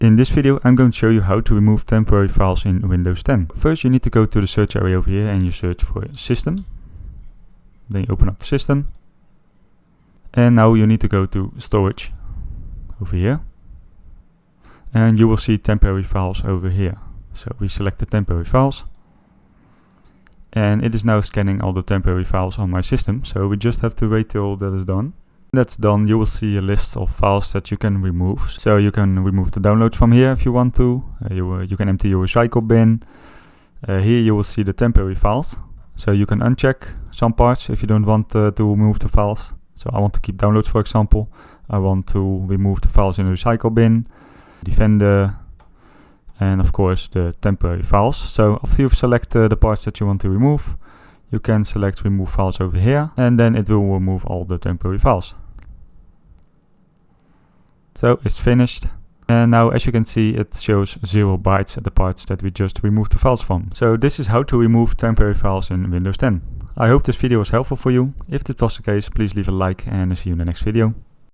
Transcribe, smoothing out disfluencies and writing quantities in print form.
In this video, I'm going to show you how to remove temporary files in Windows 10. First, you need to go to the search area over here and you search for System. Then you open up the system. And now you need to go to Storage over here. And you will see temporary files over here. So we select the temporary files. And it is now scanning all the temporary files on my system. So we just have to wait till that is done. That's done, you will see a list of files that you can remove. So you can remove the downloads from here if you want to. You can empty your recycle bin. Here you will see the temporary files. So you can uncheck some parts if you don't want to remove the files. So I want to keep downloads, for example. I want to remove the files in the recycle bin, Defender, and of course the temporary files. So after you've selected the parts that you want to remove, you can select remove files over here, and then it will remove all the temporary files. So it's finished. And now, as you can see, it shows 0 bytes at the parts that we just removed the files from. So this is how to remove temporary files in Windows 10. I hope this video was helpful for you. If this was the case, please leave a like and see you in the next video.